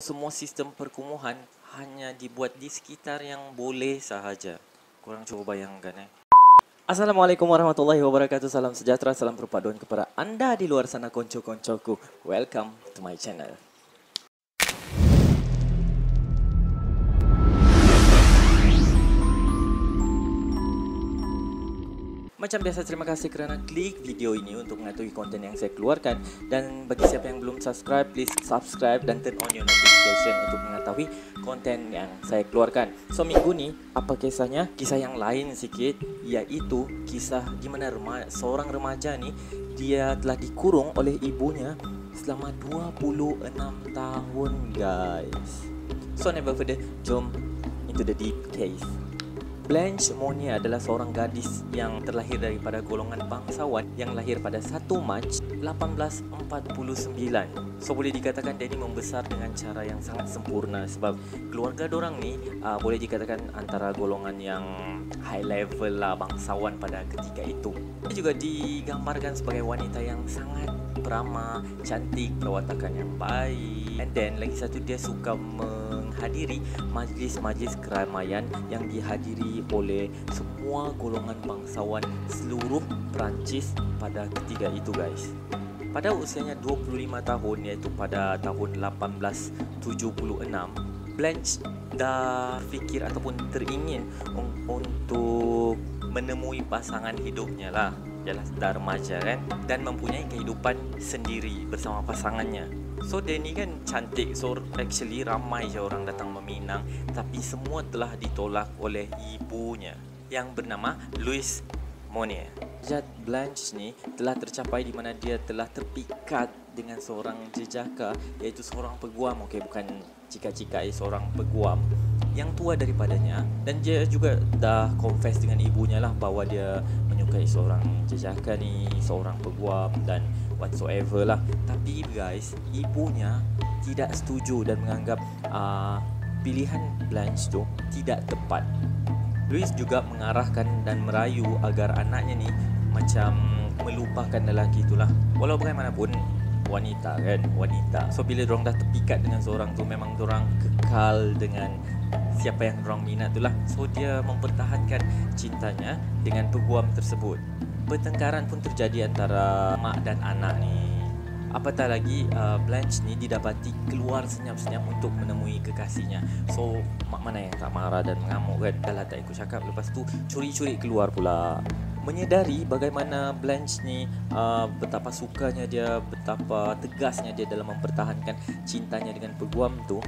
Semua sistem perkumuhan hanya dibuat di sekitar yang boleh sahaja. Korang cuba bayangkan Assalamualaikum warahmatullahi wabarakatuh. Salam sejahtera, salam perpaduan kepada anda di luar sana konco-koncoku. Welcome to my channel. Macam biasa, terima kasih kerana klik video ini untuk mengetahui konten yang saya keluarkan. Dan bagi siapa yang belum subscribe, please subscribe dan turn on your notification untuk mengetahui konten yang saya keluarkan. So minggu ni, apa kisahnya? Kisah yang lain sikit, iaitu kisah di mana seorang remaja ni, dia telah dikurung oleh ibunya selama 26 tahun guys. So never further, jom into the deep case. Blanche Monnier adalah seorang gadis yang terlahir daripada golongan bangsawan yang lahir pada 1 Mac 1849. So boleh dikatakan dia ni membesar dengan cara yang sangat sempurna sebab keluarga dorang ni boleh dikatakan antara golongan yang high level lah, bangsawan pada ketika itu. Dia juga digambarkan sebagai wanita yang sangat beramah, cantik, perawatakan yang baik. And then lagi satu, dia suka menghadiri majlis-majlis keramaian yang dihadiri oleh semua golongan bangsawan seluruh Perancis pada ketika itu guys. Pada usianya 25 tahun, iaitu pada tahun 1876, Blanche dah fikir ataupun teringin untuk menemui pasangan hidupnya lah. Ialah dah remaja kan, dan mempunyai kehidupan sendiri bersama pasangannya. So dia ni kan cantik, so actually ramai je orang datang meminang, tapi semua telah ditolak oleh ibunya yang bernama Louise Monnier. Jad Blanche ni telah tercapai di mana dia telah terpikat dengan seorang jejaka, iaitu seorang peguam. Okey, bukan cika-cika, seorang peguam yang tua daripadanya, dan dia juga dah confess dengan ibunya lah bahawa dia menyukai seorang jejaka ni, seorang peguam dan whatsoever lah. Tapi guys, ibunya tidak setuju dan menganggap pilihan Blanche tu tidak tepat. Louise juga mengarahkan dan merayu agar anaknya ni macam melupakan lelaki itulah. Walau bagaimanapun wanita kan, wanita. So bila dorang dah terpikat dengan seorang tu, memang dorang kekal dengan siapa yang dorang minat tu lah. So dia mempertahankan cintanya dengan peguam tersebut. Pertengkaran pun terjadi antara mak dan anak ni. Apatah lagi Blanche ni didapati keluar senyap-senyap untuk menemui kekasihnya. So mak mana yang tak marah dan mengamuk kan, dah lah tak ikut cakap. Lepas tu curi-curi keluar pula. Menyedari bagaimana Blanche ni betapa sukanya dia, betapa tegasnya dia dalam mempertahankan cintanya dengan peguam tu,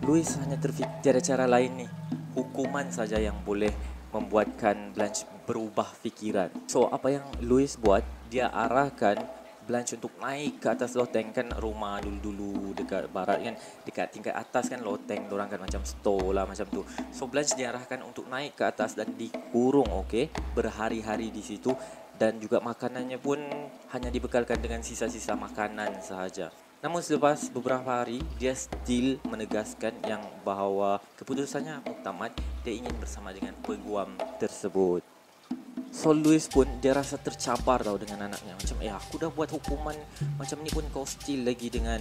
Louise hanya terfikir tiada cara lain ni. Hukuman saja yang boleh membuatkan Blanche berubah fikiran. So apa yang Louise buat, dia arahkan Blanche untuk naik ke atas loteng. Kan rumah dulu-dulu dekat barat kan, dekat tingkat atas kan loteng dorang kan, macam store lah macam tu. So Blanche diarahkan untuk naik ke atas dan dikurung, okey, berhari-hari di situ. Dan juga makanannya pun hanya dibekalkan dengan sisa-sisa makanan sahaja. Namun selepas beberapa hari, dia still menegaskan yang bahawa keputusannya muktamad, dia ingin bersama dengan peguam tersebut. So Louise pun dia rasa tercabar tau dengan anaknya. Macam aku dah buat hukuman macam ni pun kau still lagi dengan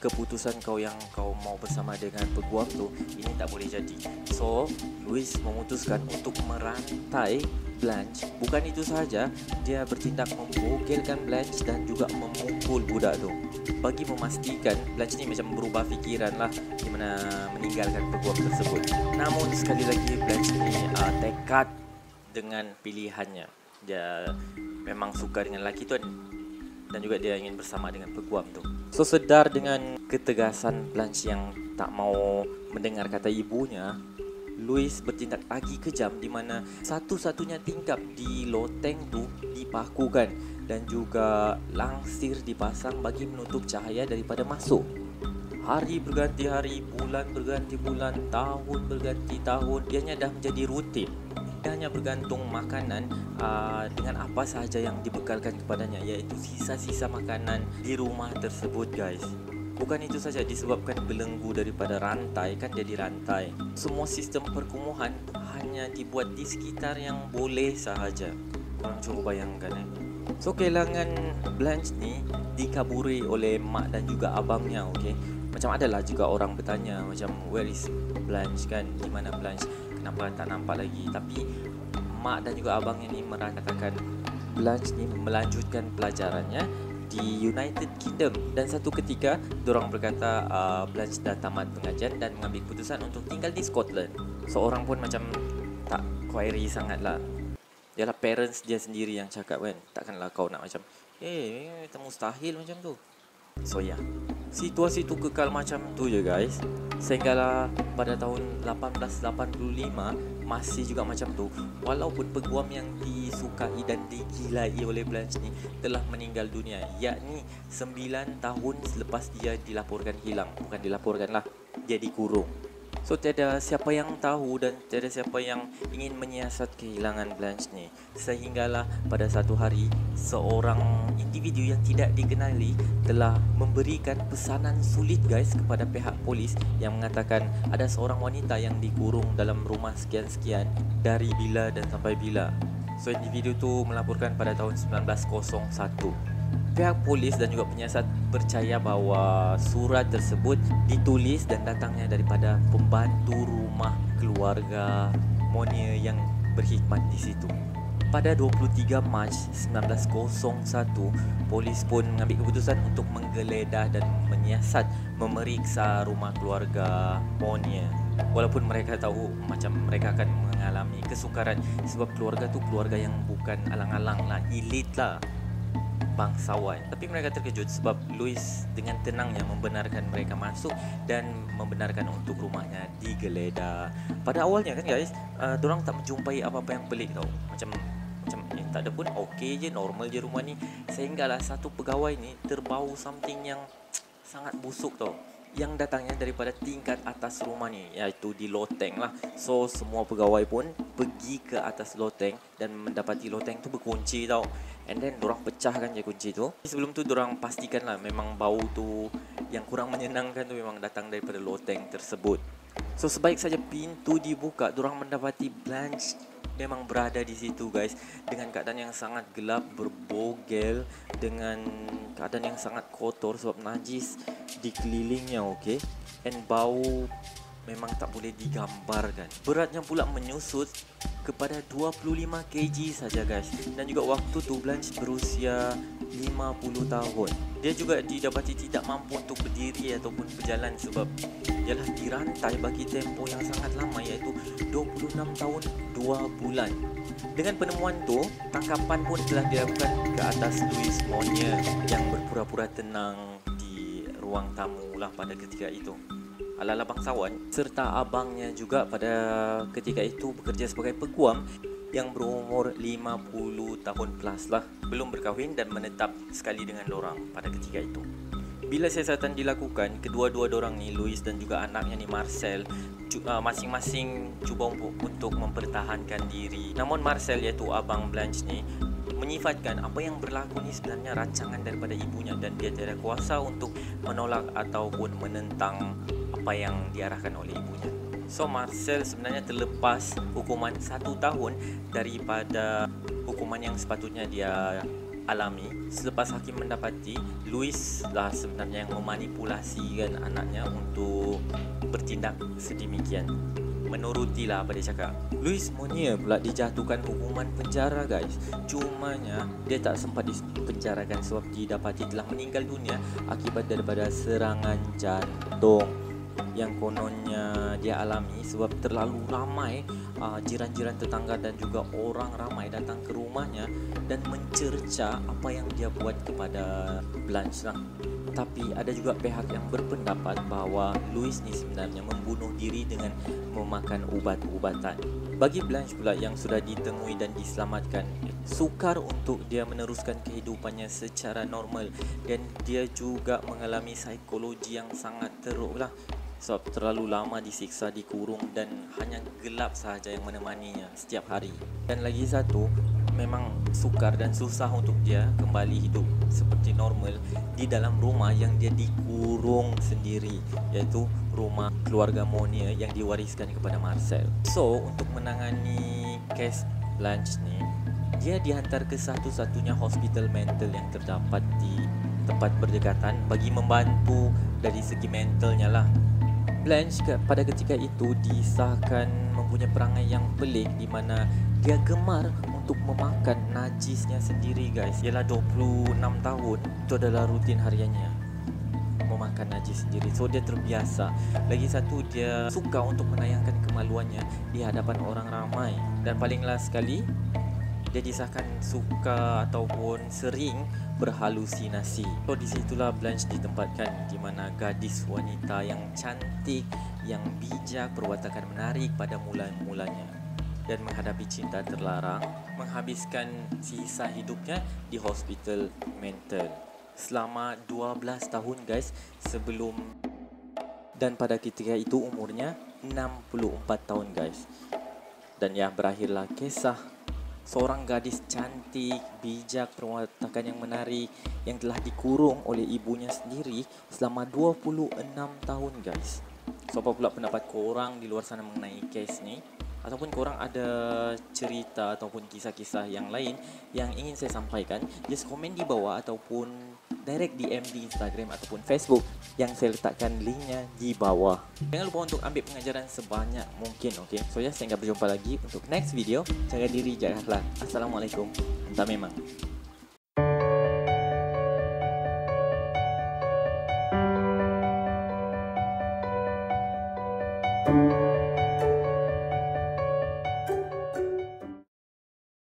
keputusan kau yang kau mau bersama dengan peguam tu. Ini tak boleh jadi. So Louise memutuskan untuk merantai Blanche. Bukan itu sahaja, dia bertindak membogelkan Blanche dan juga memukul budak tu, bagi memastikan Blanche ni macam berubah fikiran lah, di mana meninggalkan peguam tersebut. Namun sekali lagi Blanche ni tekad dengan pilihannya. Dia memang suka dengan lelaki tu dan juga dia ingin bersama dengan peguam tu. So sedar dengan ketegasan Blanche yang tak mau mendengar kata ibunya, Louise bertindak lagi kejam, di mana satu-satunya tingkap di loteng tu dipakukan dan juga langsir dipasang bagi menutup cahaya daripada masuk. Hari berganti hari, bulan berganti bulan, tahun berganti tahun, ianya dah menjadi rutin. Dia hanya bergantung makanan dengan apa sahaja yang dibekalkan kepadanya, iaitu sisa-sisa makanan di rumah tersebut guys. Bukan itu saja, disebabkan belenggu daripada rantai, kan dia dirantai. Semua sistem perkumuhan hanya dibuat di sekitar yang boleh sahaja. Korang cuba bayangkan So kehilangan Blanche ni dikaburi oleh mak dan juga abangnya, okey. Macam adalah juga orang bertanya macam where is Blanche kan, di mana Blanche, kenapa tak nampak lagi. Tapi mak dan juga abangnya ni mengatakan Blanche ni melanjutkan pelajarannya di United Kingdom, dan satu ketika diorang berkata Blanche dah tamat pengajian dan mengambil keputusan untuk tinggal di Scotland. Seorang pun macam tak query sangat lah. Ialah parents dia sendiri yang cakap kan, takkanlah kau nak macam tak mustahil macam tu. So ya, situasi tu kekal macam tu je guys. Sehinggalah pada tahun 1885 masih juga macam tu. Walaupun peguam yang disukai dan digilai oleh Blanche ni telah meninggal dunia, yakni 9 tahun selepas dia dilaporkan hilang. Bukan dilaporkan lah, dia dikurung. So tiada siapa yang tahu dan tiada siapa yang ingin menyiasat kehilangan Blanche ni. Sehinggalah pada satu hari seorang individu yang tidak dikenali telah memberikan pesanan sulit guys kepada pihak polis yang mengatakan ada seorang wanita yang dikurung dalam rumah sekian-sekian dari bila dan sampai bila. So individu tu melaporkan pada tahun 1901. Pihak polis dan juga penyiasat percaya bahawa surat tersebut ditulis dan datangnya daripada pembantu rumah keluarga Monier yang berkhidmat di situ. Pada 23 Mac 1901, polis pun mengambil keputusan untuk menggeledah dan menyiasat memeriksa rumah keluarga Monier. Walaupun mereka tahu macam mereka akan mengalami kesukaran sebab keluarga tu keluarga yang bukan alang-alang lah, elit lah, bangsawan. Tapi mereka terkejut sebab Louis dengan tenangnya membenarkan mereka masuk dan membenarkan untuk rumahnya digeledah. Pada awalnya kan guys, dorang tak menjumpai apa-apa yang pelik tau. Macam tak ada pun, okey je, normal je rumah ni. Sehinggalah satu pegawai ni terbau something yang sangat busuk tau, yang datangnya daripada tingkat atas rumah ni, iaitu di loteng lah. So semua pegawai pun pergi ke atas loteng dan mendapati loteng tu berkunci tau. And then dorang pecahkan je kunci tu. Sebelum tu dorang pastikan lah memang bau tu yang kurang menyenangkan tu memang datang daripada loteng tersebut. So sebaik saja pintu dibuka, dorang mendapati Blanche memang berada di situ guys, dengan keadaan yang sangat gelap, berbogel, dengan keadaan yang sangat kotor sebab najis dikelilingnya, okey. And bau memang tak boleh digambarkan. Beratnya pula menyusut kepada 25 kg saja guys. Dan juga waktu tu Blanche berusia 50 tahun. Dia juga didapati tidak mampu untuk berdiri ataupun berjalan sebab ialah dirantai bagi tempoh yang sangat lama, iaitu 26 tahun 2 bulan. Dengan penemuan tu, tangkapan pun telah dilakukan ke atas Louis Monier yang berpura-pura tenang di ruang tamu lah pada ketika itu. Ala-ala bangsawan, serta abangnya juga pada ketika itu bekerja sebagai peguam yang berumur 50 tahun plus lah, belum berkahwin dan menetap sekali dengan dorang pada ketika itu. Bila siasatan dilakukan, kedua-dua dorang ni, Louis dan juga anaknya ni Marcel, masing-masing cuba untuk mempertahankan diri. Namun Marcel, iaitu abang Blanche ni, menyifatkan apa yang berlaku ni sebenarnya rancangan daripada ibunya dan dia tidak kuasa untuk menolak ataupun menentang apa yang diarahkan oleh ibunya. So Marcel sebenarnya terlepas hukuman 1 tahun daripada hukuman yang sepatutnya dia alami selepas hakim mendapati Louis lah sebenarnya yang memanipulasikan anaknya untuk bertindak sedemikian. Menurutilah apa dia cakap. Louis Monier pula dijatuhkan hukuman penjara guys. Cumanya dia tak sempat dipenjarakan sebab didapati telah meninggal dunia akibat daripada serangan jantung yang kononnya dia alami sebab terlalu ramai jiran-jiran tetangga dan juga orang ramai datang ke rumahnya dan mencerca apa yang dia buat kepada Blanche lah. Tapi ada juga pihak yang berpendapat bahawa Louis ni sebenarnya membunuh diri dengan memakan ubat-ubatan. Bagi Blanche pula yang sudah ditemui dan diselamatkan, sukar untuk dia meneruskan kehidupannya secara normal dan dia juga mengalami psikologi yang sangat teruk lah sebab terlalu lama disiksa, dikurung dan hanya gelap sahaja yang menemaninya setiap hari. Dan lagi satu, memang sukar dan susah untuk dia kembali hidup seperti normal di dalam rumah yang dia dikurung sendiri, iaitu rumah keluarga Monier yang diwariskan kepada Marcel. So untuk menangani kes Blanche ni, dia dihantar ke satu-satunya hospital mental yang terdapat di tempat berdekatan bagi membantu dari segi mentalnya lah. Blanche pada ketika itu disahkan mempunyai perangai yang pelik di mana dia gemar untuk memakan najisnya sendiri guys. Ialah 26 tahun, itu adalah rutin hariannya memakan najis sendiri. So dia terbiasa. Lagi satu, dia suka untuk menayangkan kemaluannya di hadapan orang ramai. Dan paling last sekali, dia disahkan suka ataupun sering berhalusinasi. So disitulah Blanche ditempatkan, di mana gadis wanita yang cantik, yang bijak, berwatak menarik pada mula-mulanya, dan menghadapi cinta terlarang, menghabiskan sisa hidupnya di hospital mental selama 12 tahun guys, sebelum, dan pada ketika itu umurnya 64 tahun guys. Dan ya, berakhirlah kisah seorang gadis cantik, bijak, perwatakan yang menarik yang telah dikurung oleh ibunya sendiri selama 26 tahun guys. So apa pula pendapat korang di luar sana mengenai case ni? Ataupun korang ada cerita ataupun kisah-kisah yang lain yang ingin saya sampaikan, just komen di bawah ataupun direct DM di Instagram ataupun Facebook yang saya letakkan linknya di bawah. Jangan lupa untuk ambil pengajaran sebanyak mungkin, okay? So ya, sehingga berjumpa lagi untuk next video. Jaga diri, jaga akhlak. Assalamualaikum. Entah memang.